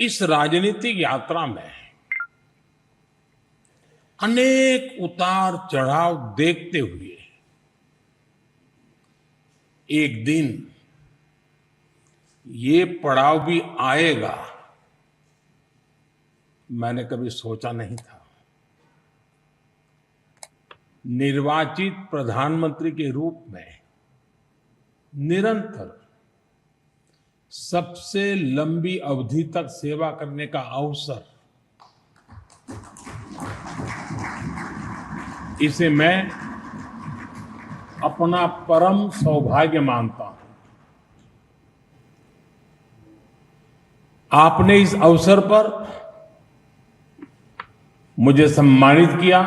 इस राजनीतिक यात्रा में अनेक उतार चढ़ाव देखते हुए एक दिन ये पड़ाव भी आएगा, मैंने कभी सोचा नहीं था। निर्वाचित प्रधानमंत्री के रूप में निरंतर सबसे लंबी अवधि तक सेवा करने का अवसर, इसे मैं अपना परम सौभाग्य मानता हूं। आपने इस अवसर पर मुझे सम्मानित किया,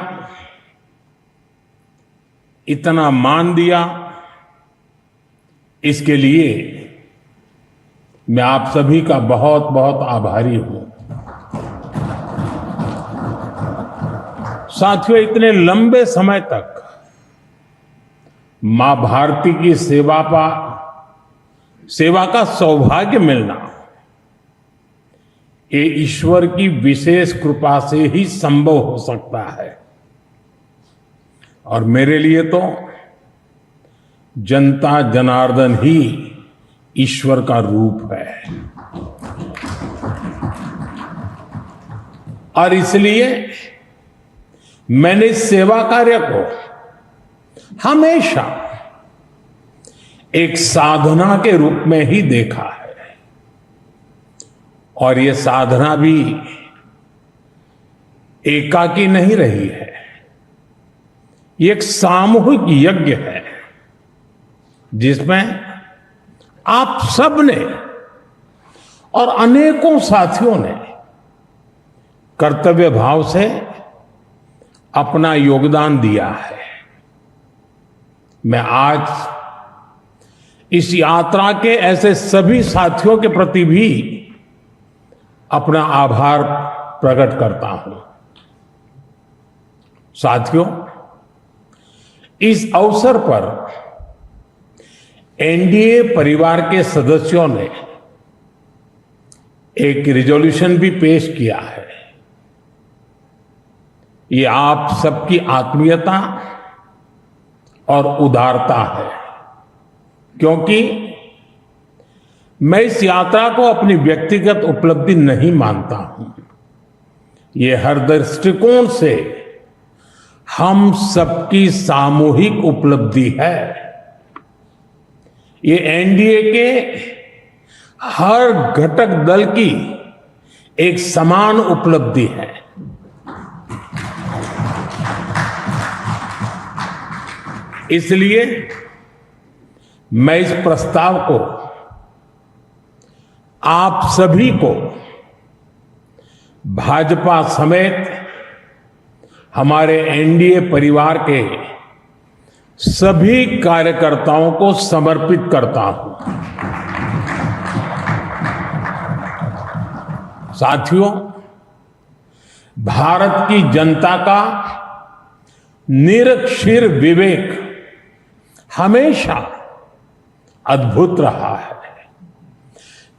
इतना मान दिया, इसके लिए मैं आप सभी का बहुत बहुत आभारी हूं। साथियों, इतने लंबे समय तक मां भारती की सेवा का सौभाग्य मिलना, ये ईश्वर की विशेष कृपा से ही संभव हो सकता है। और मेरे लिए तो जनता जनार्दन ही ईश्वर का रूप है। और इसलिए मैंने इस सेवा कार्य को हमेशा एक साधना के रूप में ही देखा है। और ये साधना भी एकाकी नहीं रही है, ये एक सामूहिक यज्ञ है जिसमें आप सब ने और अनेकों साथियों ने कर्तव्य भाव से अपना योगदान दिया है। मैं आज इस यात्रा के ऐसे सभी साथियों के प्रति भी अपना आभार प्रकट करता हूं। साथियों, इस अवसर पर एनडीए परिवार के सदस्यों ने एक रिजोल्यूशन भी पेश किया है। ये आप सबकी आत्मीयता और उदारता है, क्योंकि मैं इस यात्रा को अपनी व्यक्तिगत उपलब्धि नहीं मानता हूं। ये हर दृष्टिकोण से हम सबकी सामूहिक उपलब्धि है। ये एनडीए के हर घटक दल की एक समान उपलब्धि है। इसलिए मैं इस प्रस्ताव को आप सभी को, भाजपा समेत हमारे एनडीए परिवार के सभी कार्यकर्ताओं को समर्पित करता हूं। साथियों, भारत की जनता का निरक्षीर विवेक हमेशा अद्भुत रहा है।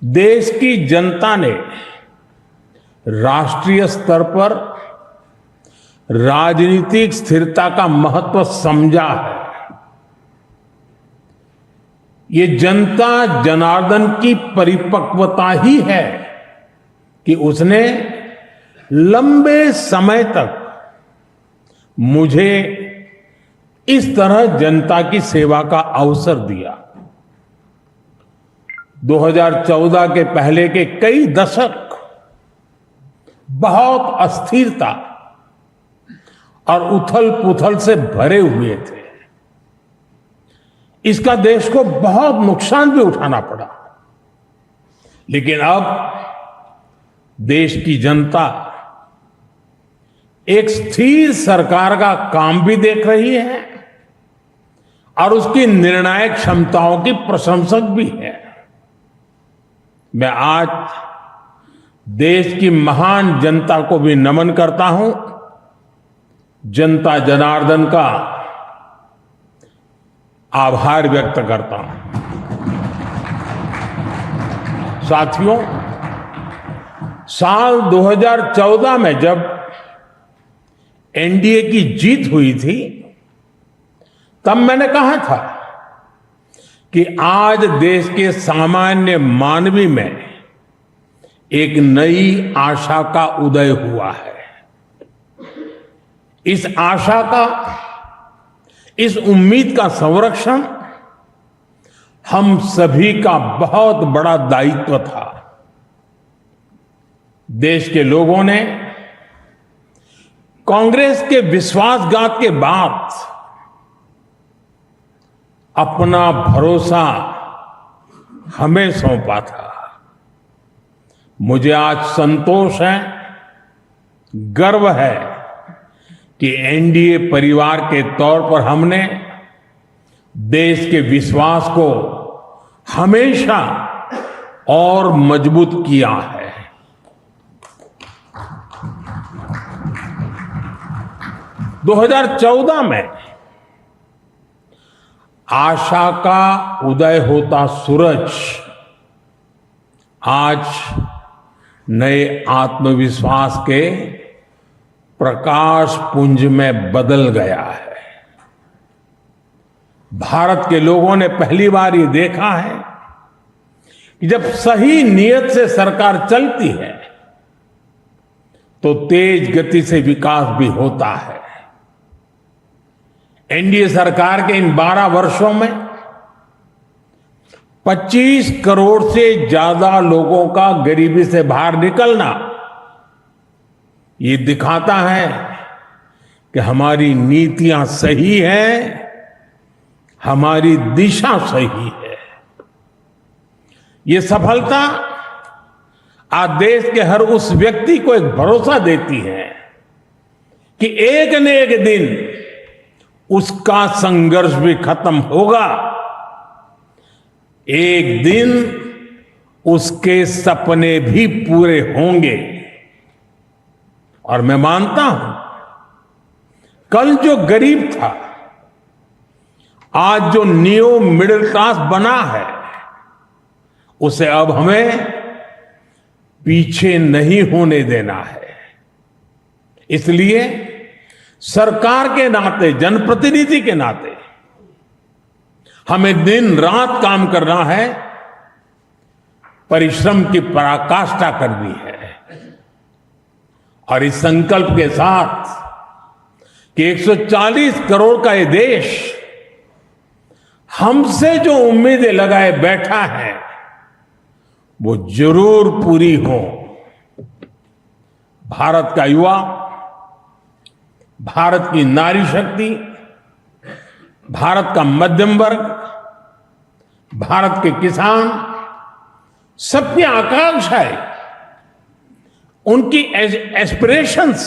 देश की जनता ने राष्ट्रीय स्तर पर राजनीतिक स्थिरता का महत्व समझा है। ये जनता जनार्दन की परिपक्वता ही है कि उसने लंबे समय तक मुझे इस तरह जनता की सेवा का अवसर दिया। 2014 के पहले के कई दशक बहुत अस्थिरता और उथल पुथल से भरे हुए थे। इसका देश को बहुत नुकसान भी उठाना पड़ा। लेकिन अब देश की जनता एक स्थिर सरकार का काम भी देख रही है और उसकी निर्णायक क्षमताओं की प्रशंसक भी है। मैं आज देश की महान जनता को भी नमन करता हूं। जनता जनार्दन का आभार व्यक्त करता हूं। साथियों, साल 2014 में जब एनडीए की जीत हुई थी, तब मैंने कहा था कि आज देश के सामान्य मानवी में एक नई आशा का उदय हुआ है। इस आशा का, इस उम्मीद का संरक्षण हम सभी का बहुत बड़ा दायित्व था। देश के लोगों ने कांग्रेस के विश्वासघात के बाद अपना भरोसा हमें सौंपा था। मुझे आज संतोष है, गर्व है कि एनडीए परिवार के तौर पर हमने देश के विश्वास को हमेशा और मजबूत किया है। 2014 में आशा का उदय होता सूरज आज नए आत्मविश्वास के प्रकाश पुंज में बदल गया है। भारत के लोगों ने पहली बार ये देखा है कि जब सही नीयत से सरकार चलती है तो तेज गति से विकास भी होता है। एनडीए सरकार के इन 12 वर्षों में 25 करोड़ से ज्यादा लोगों का गरीबी से बाहर निकलना ये दिखाता है कि हमारी नीतियां सही हैं, हमारी दिशा सही है। ये सफलता आज देश के हर उस व्यक्ति को एक भरोसा देती है कि एक न एक दिन उसका संघर्ष भी खत्म होगा, एक दिन उसके सपने भी पूरे होंगे। और मैं मानता हूं, कल जो गरीब था आज जो न्यू मिडिल क्लास बना है, उसे अब हमें पीछे नहीं होने देना है। इसलिए सरकार के नाते, जनप्रतिनिधि के नाते हमें दिन रात काम करना है, परिश्रम की पराकाष्ठा करनी है। और इस संकल्प के साथ कि 140 करोड़ का ये देश हमसे जो उम्मीदें लगाए बैठा है वो जरूर पूरी हो। भारत का युवा, भारत की नारी शक्ति, भारत का मध्यम वर्ग, भारत के किसान, सबकी आकांक्षाएं, उनकी एस्पिरेशंस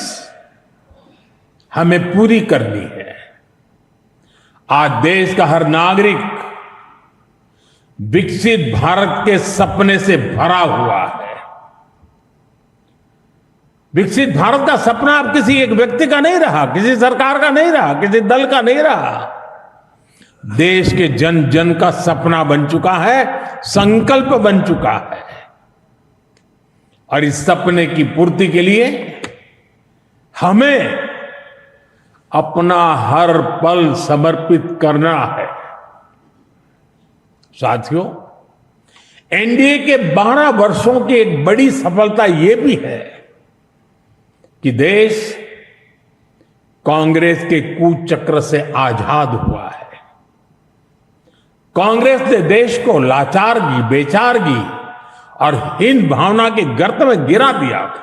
हमें पूरी करनी है। आज देश का हर नागरिक विकसित भारत के सपने से भरा हुआ है। विकसित भारत का सपना अब किसी एक व्यक्ति का नहीं रहा, किसी सरकार का नहीं रहा, किसी दल का नहीं रहा। देश के जन जन का सपना बन चुका है, संकल्प बन चुका है। और इस सपने की पूर्ति के लिए हमें अपना हर पल समर्पित करना है। साथियों, एनडीए के 12 वर्षों की एक बड़ी सफलता यह भी है कि देश कांग्रेस के कुचक्र से आजाद हुआ है। कांग्रेस ने देश को लाचारगी, बेचारगी और हीन भावना की गर्त में गिरा दिया था।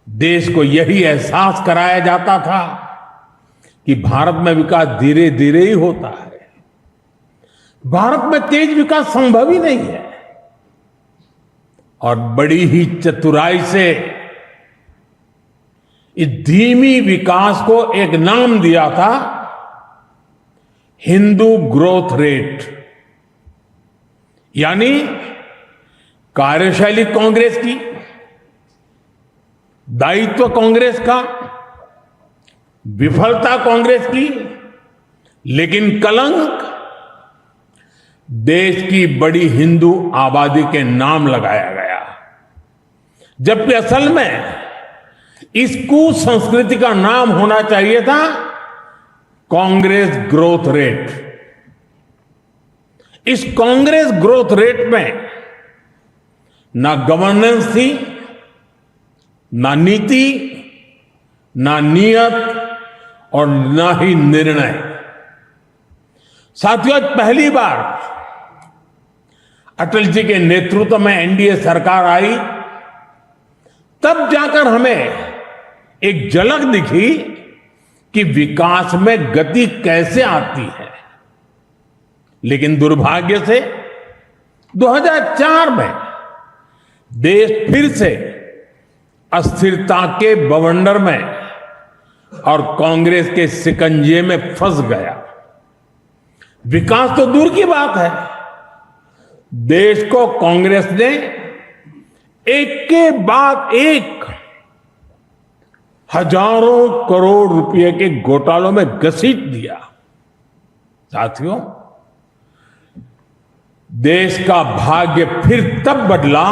देश को यही एहसास कराया जाता था कि भारत में विकास धीरे धीरे ही होता है, भारत में तेज विकास संभव ही नहीं है। और बड़ी ही चतुराई से इस धीमी विकास को एक नाम दिया था, हिंदू ग्रोथ रेट। यानी कार्यशैली कांग्रेस की, दायित्व कांग्रेस का, विफलता कांग्रेस की, लेकिन कलंक देश की बड़ी हिंदू आबादी के नाम लगाया गया। जबकि असल में इस कुसंस्कृति का नाम होना चाहिए था कांग्रेस ग्रोथ रेट। इस कांग्रेस ग्रोथ रेट में ना गवर्नेंस थी, ना नीति, ना नियत और ना ही निर्णय। साथियों, आज पहली बार अटल जी के नेतृत्व में एनडीए सरकार आई, तब जाकर हमें एक झलक दिखी कि विकास में गति कैसे आती है। लेकिन दुर्भाग्य से 2004 में देश फिर से अस्थिरता के बवंडर में और कांग्रेस के शिकंजे में फंस गया। विकास तो दूर की बात है, देश को कांग्रेस ने एक के बाद एक हजारों करोड़ रुपए के घोटालों में घसीट दिया। साथियों, देश का भाग्य फिर तब बदला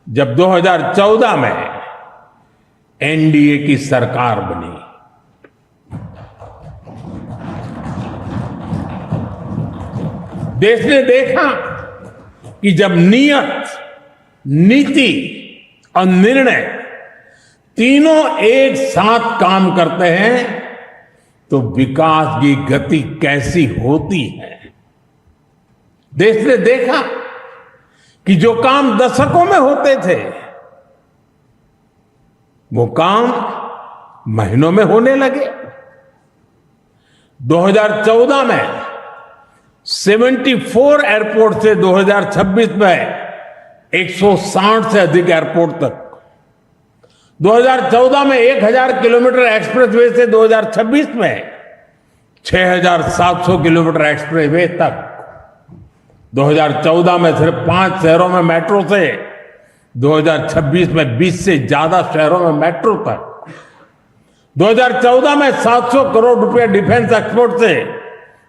जब 2014 में एनडीए की सरकार बनी। देश ने देखा कि जब नियत, नीति और निर्णय तीनों एक साथ काम करते हैं तो विकास की गति कैसी होती है। देश ने देखा कि जो काम दशकों में होते थे वो काम महीनों में होने लगे। 2014 में 74 एयरपोर्ट से 2026 में 160 से अधिक एयरपोर्ट तक, 2014 में 1000 किलोमीटर एक्सप्रेसवे से 2026 में 6700 किलोमीटर एक्सप्रेसवे तक, 2014 में सिर्फ 5 शहरों में मेट्रो से 2026 में 20 से ज्यादा शहरों में मेट्रो तक, 2014 में 700 करोड़ रुपए डिफेंस एक्सपोर्ट से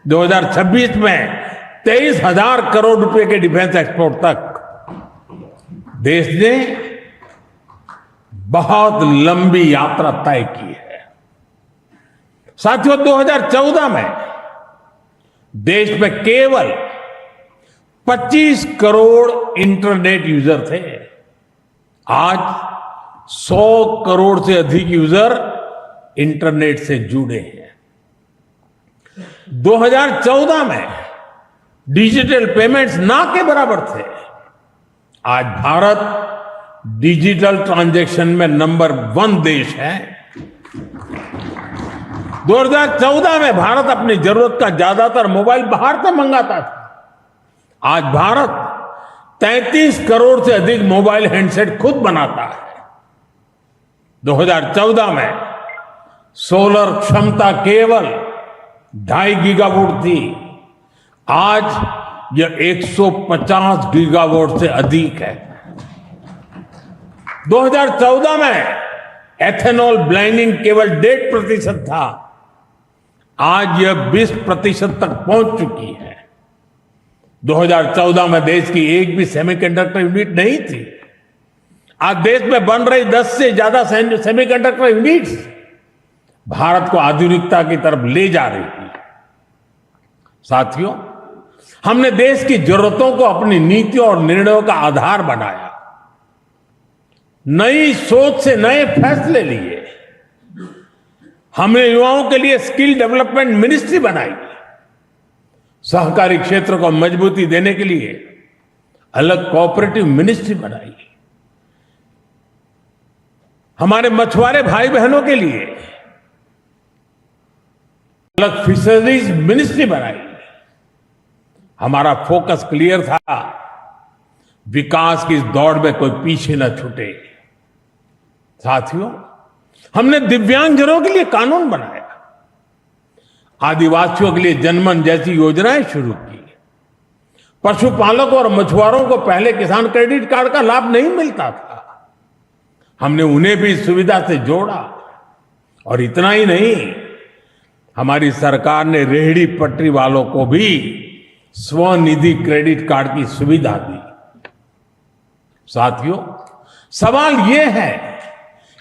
2026 में 23,000 करोड़ रुपए के डिफेंस एक्सपोर्ट तक। देश ने बहुत लंबी यात्रा तय की है। साथियों, 2014 में देश में केवल 25 करोड़ इंटरनेट यूजर थे। आज 100 करोड़ से अधिक यूजर इंटरनेट से जुड़े हैं। 2014 में डिजिटल पेमेंट्स ना के बराबर थे। आज भारत डिजिटल ट्रांजैक्शन में नंबर 1 देश है। 2014 में भारत अपनी जरूरत का ज्यादातर मोबाइल बाहर से मंगाता था। आज भारत 33 करोड़ से अधिक मोबाइल हैंडसेट खुद बनाता है। 2014 में सोलर क्षमता केवल 2.5 गीगावाट थी। आज यह 150 गीगावाट से अधिक है। 2014 में एथेनॉल ब्लेंडिंग केवल 1.5% था। आज यह 20% तक पहुंच चुकी है। 2014 में देश की एक भी सेमीकंडक्टर यूनिट नहीं थी। आज देश में बन रही 10 से ज्यादा सेमीकंडक्टर यूनिट्स भारत को आधुनिकता की तरफ ले जा रही है। साथियों, हमने देश की जरूरतों को अपनी नीतियों और निर्णयों का आधार बनाया। नई सोच से नए फैसले लिए। हमने युवाओं के लिए स्किल डेवलपमेंट मिनिस्ट्री बनाई। सहकारी क्षेत्र को मजबूती देने के लिए अलग कोऑपरेटिव मिनिस्ट्री बनाई। हमारे मछुआरे भाई बहनों के लिए अलग फिशरीज मिनिस्ट्री बनाई। हमारा फोकस क्लियर था, विकास की इस दौड़ में कोई पीछे न छूटे। साथियों, हमने दिव्यांगजनों के लिए कानून बनाया। आदिवासियों के लिए जनमन जैसी योजनाएं शुरू की। पशुपालकों और मछुआरों को पहले किसान क्रेडिट कार्ड का लाभ नहीं मिलता था। हमने उन्हें भी इस सुविधा से जोड़ा। और इतना ही नहीं, हमारी सरकार ने रेहड़ी पटरी वालों को भी स्वनिधि क्रेडिट कार्ड की सुविधा दी। साथियों, सवाल ये है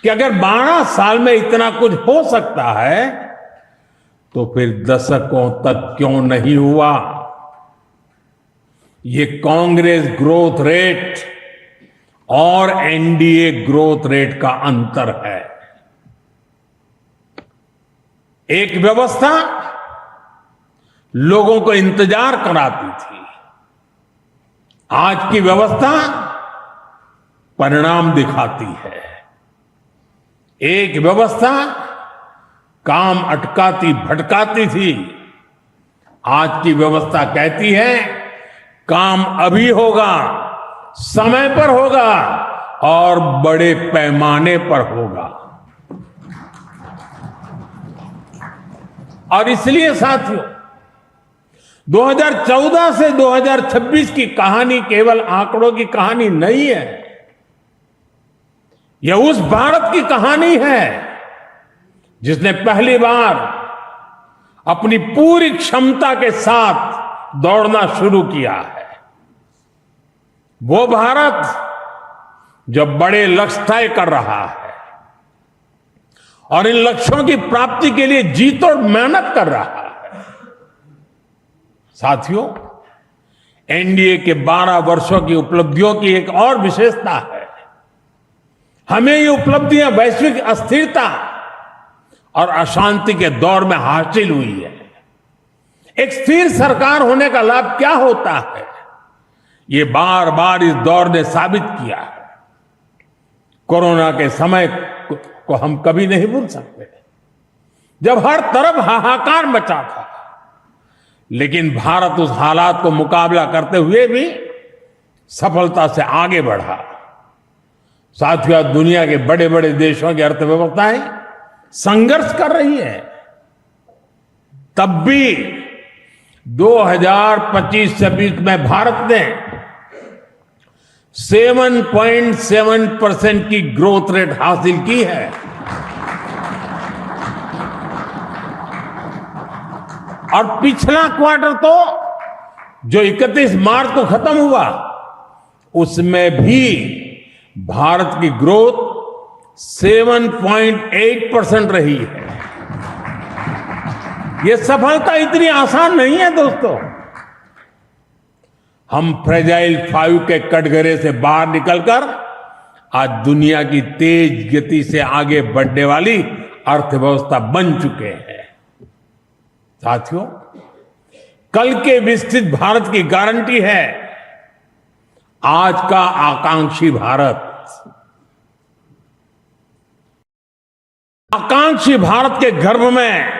कि अगर 12 साल में इतना कुछ हो सकता है तो फिर दशकों तक क्यों नहीं हुआ। ये कांग्रेस ग्रोथ रेट और एनडीए ग्रोथ रेट का अंतर है। एक व्यवस्था लोगों को इंतजार कराती थी, आज की व्यवस्था परिणाम दिखाती है। एक व्यवस्था काम अटकाती भटकाती थी, आज की व्यवस्था कहती है काम अभी होगा, समय पर होगा और बड़े पैमाने पर होगा। और इसलिए साथियों 2014 से 2026 की कहानी केवल आंकड़ों की कहानी नहीं है, यह उस भारत की कहानी है जिसने पहली बार अपनी पूरी क्षमता के साथ दौड़ना शुरू किया है। वो भारत जो बड़े लक्ष्य तय कर रहा है और इन लक्ष्यों की प्राप्ति के लिए जी तोड़ मेहनत कर रहा है। साथियों, एनडीए के 12 वर्षों की उपलब्धियों की एक और विशेषता है, हमें ये उपलब्धियां वैश्विक अस्थिरता और अशांति के दौर में हासिल हुई है। एक स्थिर सरकार होने का लाभ क्या होता है, ये बार बार इस दौर ने साबित किया है। कोरोना के समय को हम कभी नहीं भूल सकते, जब हर तरफ हाहाकार मचा था, लेकिन भारत उस हालात को मुकाबला करते हुए भी सफलता से आगे बढ़ा। साथियों, दुनिया के बड़े बड़े देशों की अर्थव्यवस्थाएं संघर्ष कर रही है, तब भी 2025-26 में भारत ने 7.7% की ग्रोथ रेट हासिल की है। और पिछला क्वार्टर तो जो 31 मार्च को खत्म हुआ, उसमें भी भारत की ग्रोथ 7.8% रही है। यह सफलता इतनी आसान नहीं है दोस्तों। हम फ्रेजाइल 5 के कटघरे से बाहर निकलकर आज दुनिया की तेज गति से आगे बढ़ने वाली अर्थव्यवस्था बन चुके हैं। साथियों, कल के विकसित भारत की गारंटी है आज का आकांक्षी भारत। आकांक्षी भारत के गर्भ में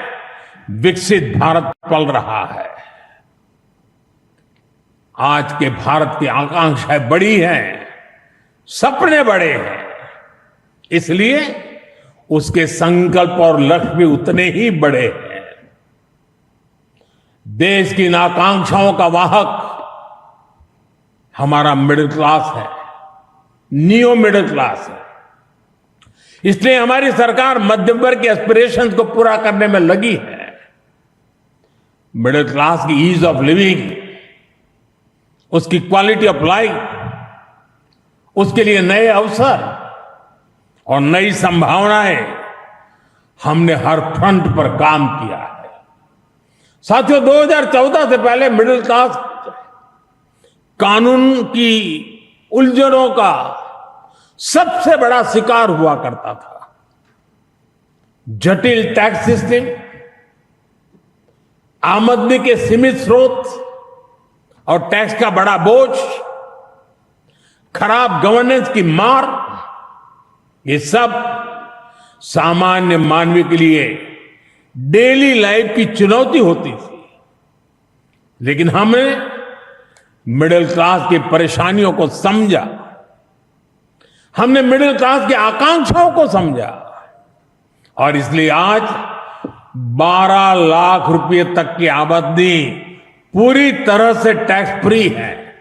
विकसित भारत पल रहा है। आज के भारत की आकांक्षाएं बड़ी हैं, सपने बड़े हैं, इसलिए उसके संकल्प और लक्ष्य भी उतने ही बड़े हैं। देश की इन आकांक्षाओं का वाहक हमारा मिडिल क्लास है, नियो मिडिल क्लास है। इसलिए हमारी सरकार मध्यम वर्ग के एस्पिरेशंस को पूरा करने में लगी है। मिडिल क्लास की ईज ऑफ लिविंग, उसकी क्वालिटी ऑफ लाइफ, उसके लिए नए अवसर और नई संभावनाएं हमने हर फ्रंट पर काम किया है। साथियों, 2014 से पहले मिडिल क्लास कानून की उलझनों का सबसे बड़ा शिकार हुआ करता था। जटिल टैक्स सिस्टम, आमदनी के सीमित स्रोत और टैक्स का बड़ा बोझ, खराब गवर्नेंस की मार, ये सब सामान्य मानवीय के लिए डेली लाइफ की चुनौती होती थी। लेकिन हमने मिडिल क्लास की परेशानियों को समझा, हमने मिडिल क्लास की आकांक्षाओं को समझा और इसलिए आज 12 लाख रुपए तक की आमदनी पूरी तरह से टैक्स फ्री है।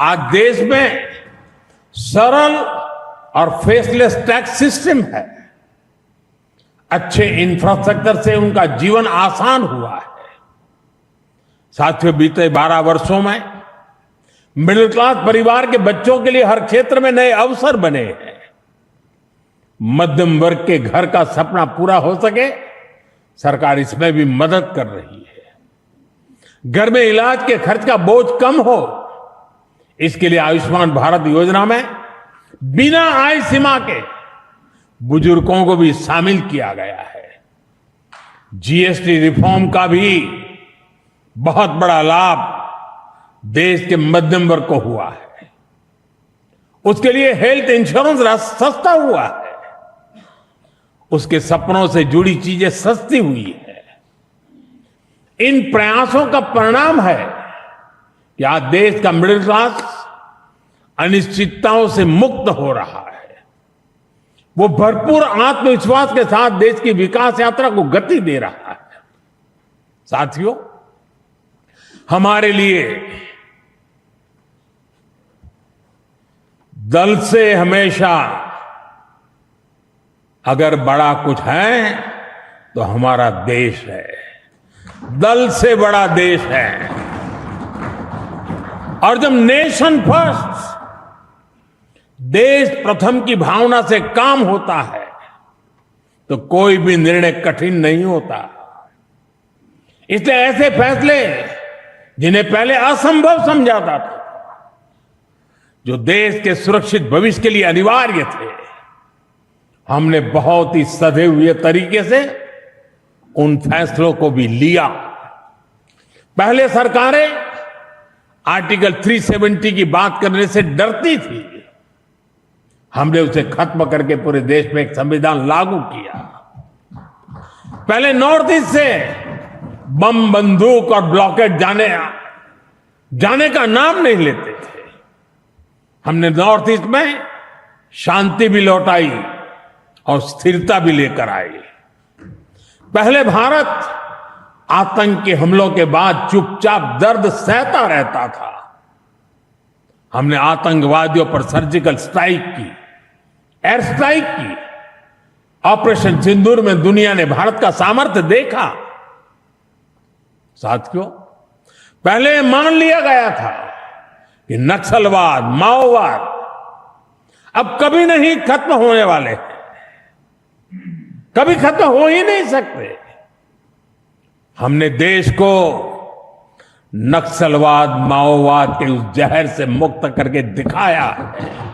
आज देश में सरल और फेसलेस टैक्स सिस्टम है। अच्छे इंफ्रास्ट्रक्चर से उनका जीवन आसान हुआ है। साथियों, बीते 12 वर्षों में मिडिल क्लास परिवार के बच्चों के लिए हर क्षेत्र में नए अवसर बने हैं। मध्यम वर्ग के घर का सपना पूरा हो सके, सरकार इसमें भी मदद कर रही है। घर में इलाज के खर्च का बोझ कम हो, इसके लिए आयुष्मान भारत योजना में बिना आय सीमा के बुजुर्गों को भी शामिल किया गया है। जीएसटी रिफॉर्म का भी बहुत बड़ा लाभ देश के मध्यम वर्ग को हुआ है। उसके लिए हेल्थ इंश्योरेंस सस्ता हुआ है। उसके सपनों से जुड़ी चीजें सस्ती हुई है। इन प्रयासों का परिणाम है कि आज देश का मिडिल क्लास अनिश्चितताओं से मुक्त हो रहा है। वो भरपूर आत्मविश्वास के साथ देश की विकास यात्रा को गति दे रहा है। साथियों, हमारे लिए दल से हमेशा अगर बड़ा कुछ है तो हमारा देश है। दल से बड़ा देश है। और जब नेशन फर्स्ट, देश प्रथम की भावना से काम होता है तो कोई भी निर्णय कठिन नहीं होता। इसलिए ऐसे फैसले जिन्हें पहले असंभव समझा जाता था, जो देश के सुरक्षित भविष्य के लिए अनिवार्य थे, हमने बहुत ही सधे हुए तरीके से उन फैसलों को भी लिया। पहले सरकारें आर्टिकल 370 की बात करने से डरती थी। हमने उसे खत्म करके पूरे देश में एक संविधान लागू किया। पहले नॉर्थ ईस्ट से बम, बंदूक और ब्लॉकेट जाने का नाम नहीं लेते थे। हमने नॉर्थ ईस्ट में शांति भी लौटाई और स्थिरता भी लेकर आई। पहले भारत आतंक के हमलों के बाद चुपचाप दर्द सहता रहता था। हमने आतंकवादियों पर सर्जिकल स्ट्राइक की, एयर स्ट्राइक की। ऑपरेशन सिंदूर में दुनिया ने भारत का सामर्थ्य देखा। साथियों, पहले मान लिया गया था कि नक्सलवाद, माओवाद अब कभी नहीं खत्म होने वाले हैं, कभी खत्म हो ही नहीं सकते। हमने देश को नक्सलवाद, माओवाद के उस जहर से मुक्त करके दिखाया है।